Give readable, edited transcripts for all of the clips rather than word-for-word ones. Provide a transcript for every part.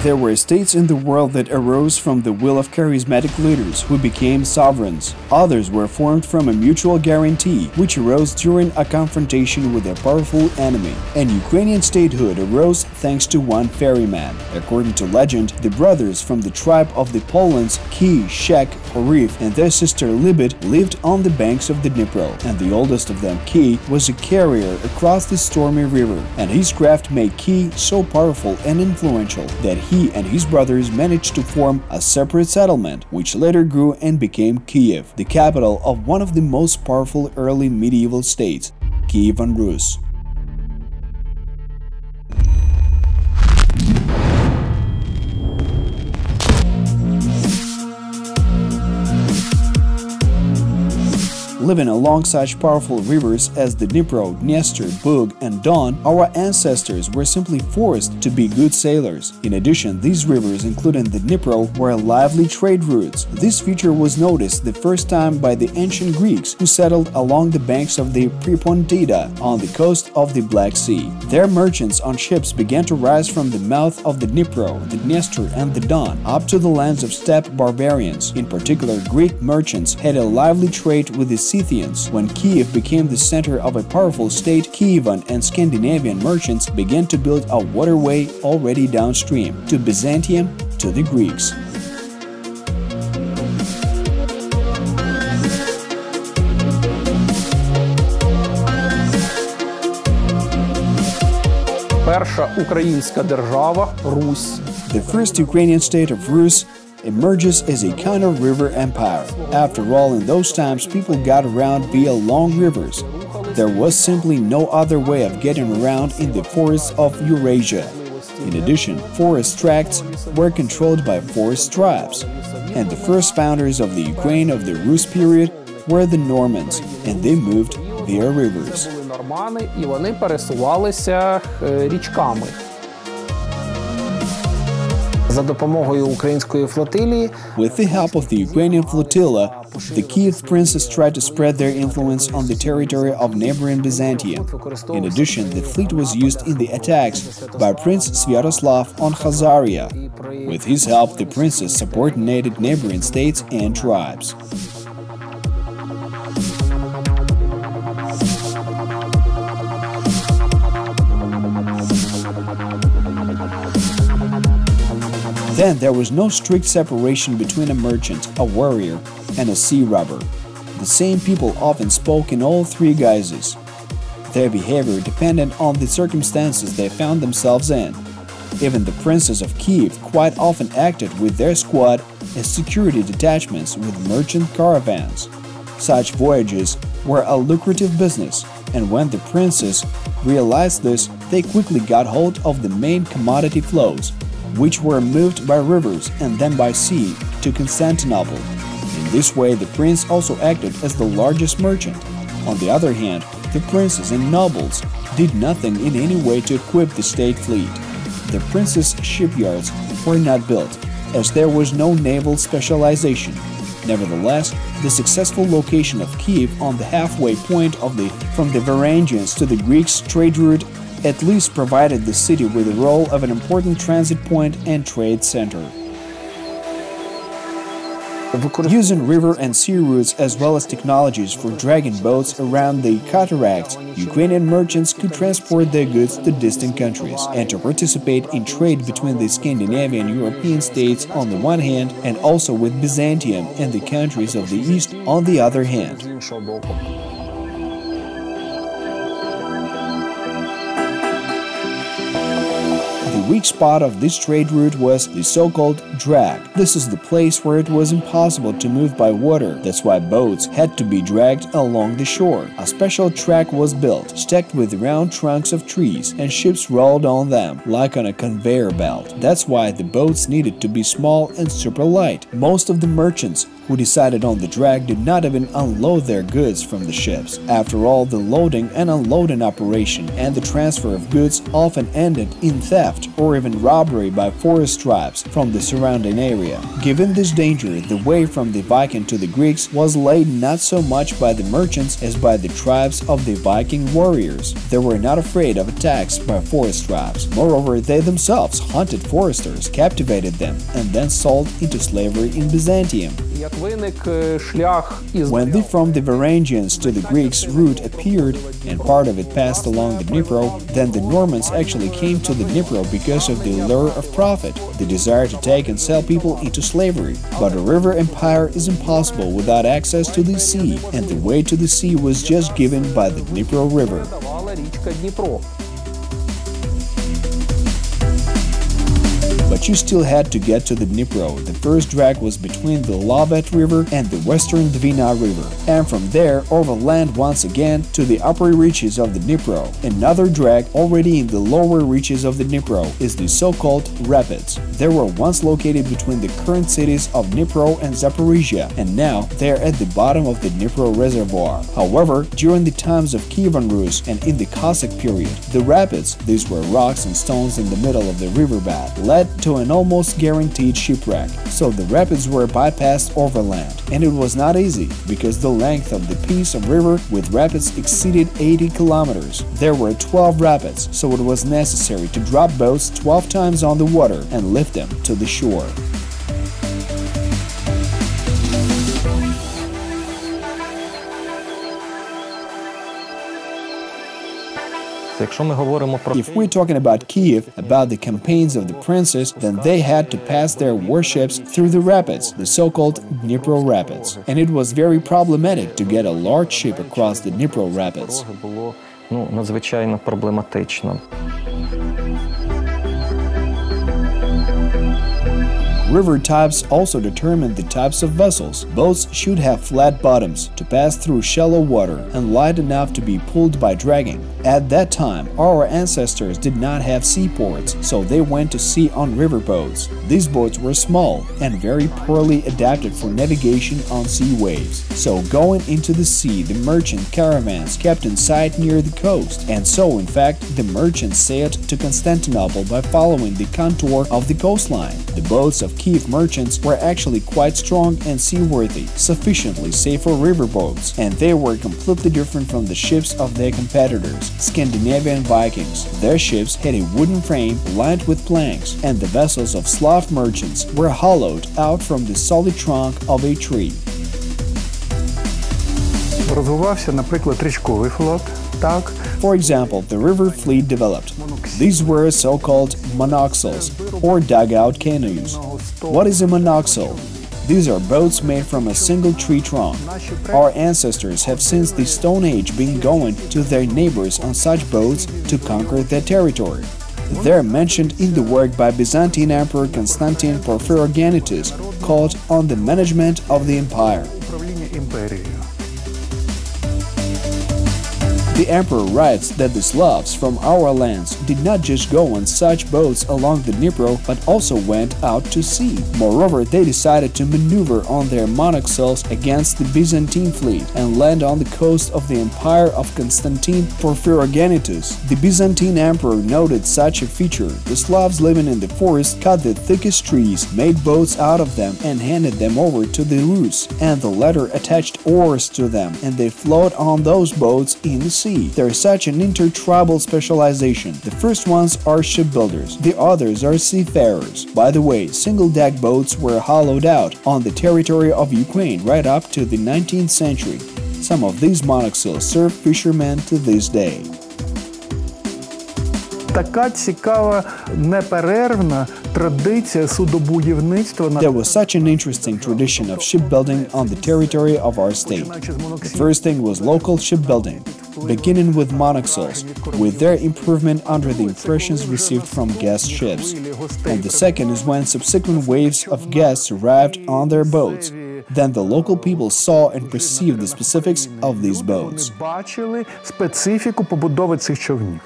There were states in the world that arose from the will of charismatic leaders who became sovereigns. Others were formed from a mutual guarantee, which arose during a confrontation with a powerful enemy. And Ukrainian statehood arose thanks to one ferryman. According to legend, the brothers from the tribe of the Polans, Kyiv, Shchek, Khoryv, and their sister Lybid lived on the banks of the Dnipro, and the oldest of them, Kyiv, was a carrier across the stormy river, and his craft made Kyiv so powerful and influential that he and his brothers managed to form a separate settlement, which later grew and became Kyiv, the capital of one of the most powerful early medieval states, Kyivan Rus. Living along such powerful rivers as the Dnipro, Dniester, Bug, and Don, our ancestors were simply forced to be good sailors. In addition, these rivers, including the Dnipro, were lively trade routes. This feature was noticed the first time by the ancient Greeks who settled along the banks of the Prepontida on the coast of the Black Sea. Their merchants on ships began to rise from the mouth of the Dnipro, the Dniester, and the Don up to the lands of steppe barbarians. In particular, Greek merchants had a lively trade with the Scythians. When Kyiv became the center of a powerful state, Kyivan and Scandinavian merchants began to build a waterway already downstream, to Byzantium, to the Greeks. Перша українська держава – Русь. The first Ukrainian state of Rus emerges as a kind of river empire. After all, in those times, people got around via long rivers. There was simply no other way of getting around in the forests of Eurasia. In addition, forest tracts were controlled by forest tribes. And the first founders of the Ukraine of the Rus period were the Normans, and they moved via rivers. Нормани, і вони пересувалися річками. За допомогою української флотилії With the help of the Ukrainian flotilla, the Kyiv princes tried to spread their influence on the territory of neighboring Byzantium. In addition, the fleet was used in the attacks by Prince Sviatoslav on Khazaria. With his help, the princes subordinated neighboring states and tribes. Then there was no strict separation between a merchant, a warrior, and a sea robber. The same people often spoke in all three guises. Their behavior depended on the circumstances they found themselves in. Even the princes of Kyiv quite often acted with their squad as security detachments with merchant caravans. Such voyages were a lucrative business, and when the princes realized this, they quickly got hold of the main commodity flows, which were moved by rivers and then by sea to Constantinople. In this way, the prince also acted as the largest merchant. On the other hand, the princes and nobles did nothing in any way to equip the state fleet. The princes' shipyards were not built, as there was no naval specialization. Nevertheless, the successful location of Kyiv on the halfway point from the Varangians to the Greeks' trade route at least provided the city with the role of an important transit point and trade center. Using river and sea routes as well as technologies for dragging boats around the cataracts, Ukrainian merchants could transport their goods to distant countries and to participate in trade between the Scandinavian European states on the one hand and also with Byzantium and the countries of the East on the other hand. The weak spot of this trade route was the so-called drag. This is the place where it was impossible to move by water. That's why boats had to be dragged along the shore. A special track was built, stacked with round trunks of trees, and ships rolled on them, like on a conveyor belt. That's why the boats needed to be small and super light. Most of the merchants who decided on the drag did not even unload their goods from the ships. After all, the loading and unloading operation and the transfer of goods often ended in theft or even robbery by forest tribes from the surrounding area. Given this danger, the way from the Viking to the Greeks was laid not so much by the merchants as by the tribes of the Viking warriors. They were not afraid of attacks by forest tribes. Moreover, they themselves hunted foresters, captivated them, and then sold into slavery in Byzantium. When the from the Varangians to the Greeks route appeared and part of it passed along the Dnipro, then the Normans actually came to the Dnipro because of the lure of profit, the desire to take and sell people into slavery. But a river empire is impossible without access to the sea, and the way to the sea was just given by the Dnipro River. But you still had to get to the Dnipro. The first drag was between the Lybid River and the western Dwina River, and from there overland once again to the upper reaches of the Dnipro. Another drag already in the lower reaches of the Dnipro is the so-called rapids. They were once located between the current cities of Dnipro and Zaporizhia, and now they are at the bottom of the Dnipro reservoir. However, during the times of Kyivan Rus and in the Cossack period, the rapids, these were rocks and stones in the middle of the riverbed, led to an almost guaranteed shipwreck, so the rapids were bypassed overland. And it was not easy, because the length of the piece of river with rapids exceeded 80 kilometers. There were 12 rapids, so it was necessary to drop boats 12 times on the water and lift them to the shore. If we're talking about Kyiv, about the campaigns of the princes, then they had to pass their warships through the rapids, the so-called Dnipro Rapids. And it was very problematic to get a large ship across the Dnipro Rapids. Надзвичайно проблематично. River types also determine the types of vessels. Boats should have flat bottoms to pass through shallow water and light enough to be pulled by dragging. At that time, our ancestors did not have seaports, so they went to sea on river boats. These boats were small and very poorly adapted for navigation on sea waves. So going into the sea, the merchant caravans kept in sight near the coast, and so in fact the merchants sailed to Constantinople by following the contour of the coastline. The boats of Kyiv merchants were actually quite strong and seaworthy, sufficiently safe for river boats, and they were completely different from the ships of their competitors, Scandinavian Vikings. Their ships had a wooden frame lined with planks, and the vessels of Slav merchants were hollowed out from the solid trunk of a tree. Розвивався, наприклад, річковий флот, так. For example, the river fleet developed. These were so-called monoxels, or dugout canoes. What is a monoxel? These are boats made from a single tree trunk. Our ancestors have since the Stone Age been going to their neighbors on such boats to conquer their territory. They're mentioned in the work by Byzantine Emperor Constantine Porphyrogenitus called On the Management of the Empire. The emperor writes that the Slavs from our lands did not just go on such boats along the Dnipro, but also went out to sea. Moreover, they decided to maneuver on their monoxels against the Byzantine fleet and land on the coast of the empire of Constantine Porphyrogenitus. The Byzantine emperor noted such a feature. The Slavs living in the forest cut the thickest trees, made boats out of them, and handed them over to the Rus, and the latter attached oars to them, and they float on those boats in the sea. There is such an intertribal specialization. The first ones are shipbuilders, the others are seafarers. By the way, single-deck boats were hollowed out on the territory of Ukraine right up to the 19th century. Some of these monoxels serve fishermen to this day. Така цікава, неперервна традиція судобудівництва. There was such an interesting tradition of shipbuilding on the territory of our state. The first thing was local shipbuilding, beginning with monoxels, with their improvement under the impressions received from guest ships. And the second is when subsequent waves of guests arrived on their boats. Then the local people saw and perceived the specifics of these boats. Бачили специфіку побудови цих човнів.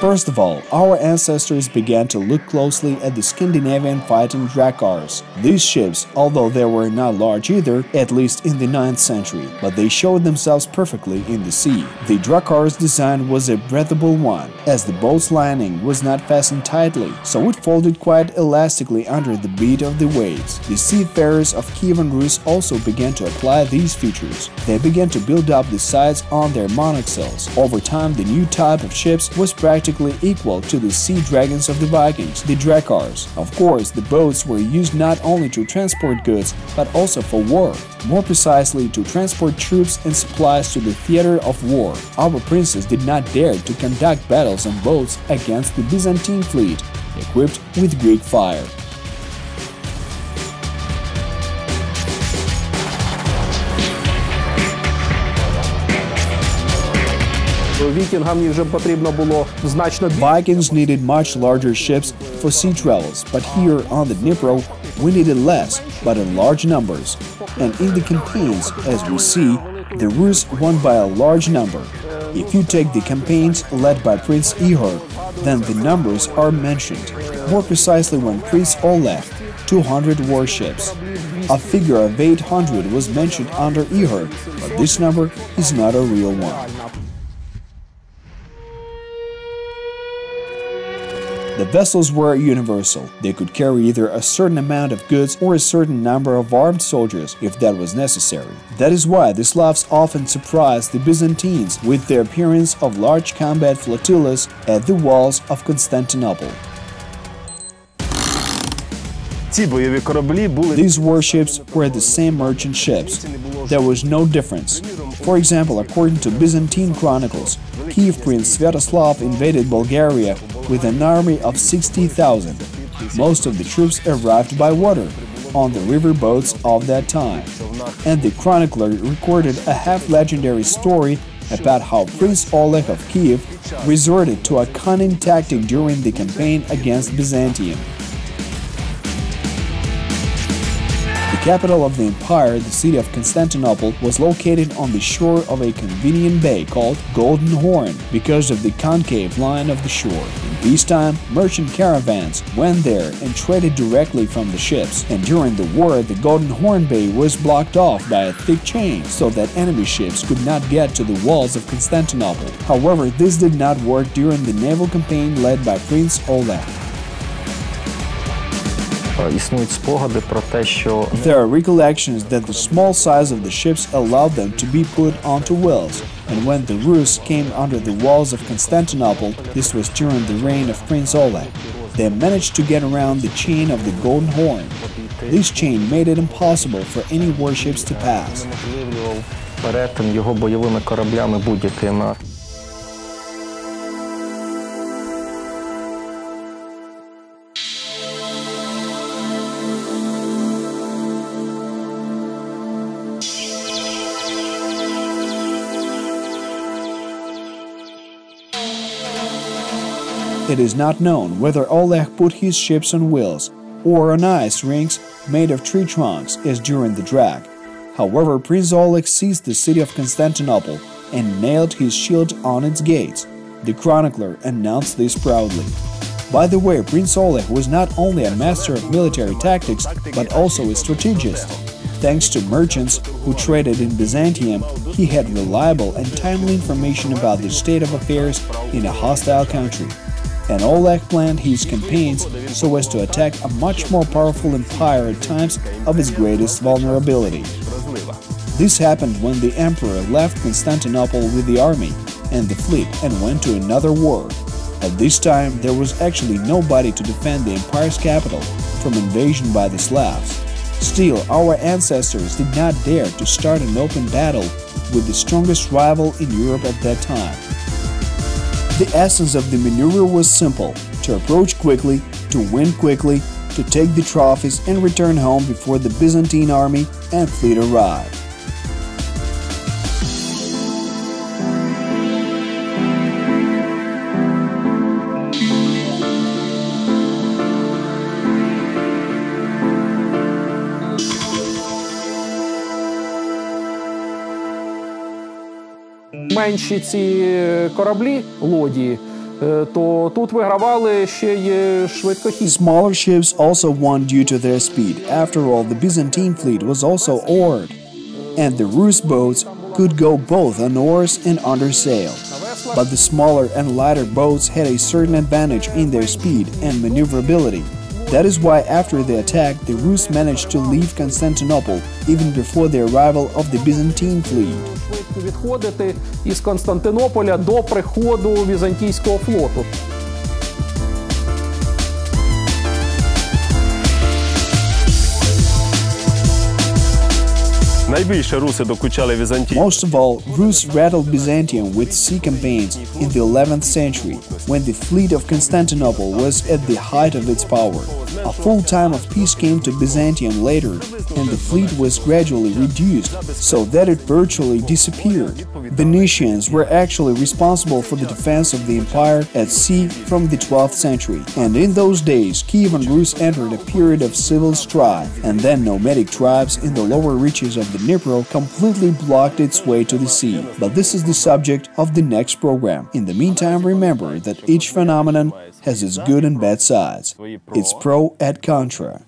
First of all, our ancestors began to look closely at the Scandinavian fighting dragars. These ships, although they were not large either, at least in the 9th century, but they showed themselves perfectly in the sea. The dragar's design was a breathable one, as the boat's lining was not fastened tightly, so it folded quite elastically under the beat of the waves. The seafarers of Kyivan Rus also began to apply these features. They began to build up the sides on their monoxels. Over time, the new type of ships was practically equal to the sea dragons of the Vikings, the dragars. Of course, the boats were used not only to transport goods, but also for war. More precisely, to transport troops and supplies to the theater of war. Our princes did not dare to conduct battles on boats against the Byzantine fleet, equipped with Greek fire. Vikings needed much larger ships for sea travels, but here on the Dnipro we needed less, but in large numbers. And in the campaigns, as we see, the Rus won by a large number. If you take the campaigns led by Prince Ihor, then the numbers are mentioned. More precisely, when Prince Oleg, 200 warships. A figure of 800 was mentioned under Ihor, but this number is not a real one. The vessels were universal. They could carry either a certain amount of goods or a certain number of armed soldiers, if that was necessary. That is why the Slavs often surprised the Byzantines with the appearance of large combat flotillas at the walls of Constantinople. These warships were the same merchant ships. There was no difference. For example, according to Byzantine chronicles, Kyiv Prince Sviatoslav invaded Bulgaria with an army of 60,000. Most of the troops arrived by water, on the river boats of that time. And the chronicler recorded a half-legendary story about how Prince Oleg of Kyiv resorted to a cunning tactic during the campaign against Byzantium. The capital of the empire, the city of Constantinople, was located on the shore of a convenient bay called Golden Horn because of the concave line of the shore. In peacetime, merchant caravans went there and traded directly from the ships, and during the war the Golden Horn Bay was blocked off by a thick chain so that enemy ships could not get to the walls of Constantinople. However, this did not work during the naval campaign led by Prince Oleg. There are recollections that the small size of the ships allowed them to be put onto wheels, and when the Rus came under the walls of Constantinople, this was during the reign of Prince Oleg, they managed to get around the chain of the Golden Horn. This chain made it impossible for any warships to pass. It is not known whether Oleg put his ships on wheels or on ice rings made of tree trunks as during the drag. However, Prince Oleg seized the city of Constantinople and nailed his shield on its gates. The chronicler announced this proudly. By the way, Prince Oleg was not only a master of military tactics, but also a strategist. Thanks to merchants who traded in Byzantium, he had reliable and timely information about the state of affairs in a hostile country. And Oleg planned his campaigns so as to attack a much more powerful empire at times of its greatest vulnerability. This happened when the emperor left Constantinople with the army and the fleet and went to another war. At this time, there was actually nobody to defend the empire's capital from invasion by the Slavs. Still, our ancestors did not dare to start an open battle with the strongest rival in Europe at that time. The essence of the maneuver was simple: to approach quickly, to win quickly, to take the trophies and return home before the Byzantine army and fleet arrived. Менші ці кораблі, лодії, то тут вигравали ще й швидкохідні. Smaller ships also won due to their speed. After all, the Byzantine fleet was also oared, and the Rus boats could go both on oars and under sail. But the smaller and lighter boats had a certain advantage in their speed and maneuverability. That is why after the attack, the Rus managed to leave Constantinople even before the arrival of the Byzantine fleet. Відходити із Константинополя до приходу візантійського флоту. Найбільше руси докучали Візантії. Most of all, Rus rattled Byzantium with sea campaigns in the 11th century, when the fleet of Constantinople was at the height of its power. A full time of peace came to Byzantium later, and the fleet was gradually reduced, so that it virtually disappeared. Venetians were actually responsible for the defense of the empire at sea from the 12th century, and in those days Kyivan Rus entered a period of civil strife, and then nomadic tribes in the lower reaches of the Dnipro completely blocked its way to the sea. But this is the subject of the next program. In the meantime, remember that each phenomenon has its good and bad sides. It's pro and contra.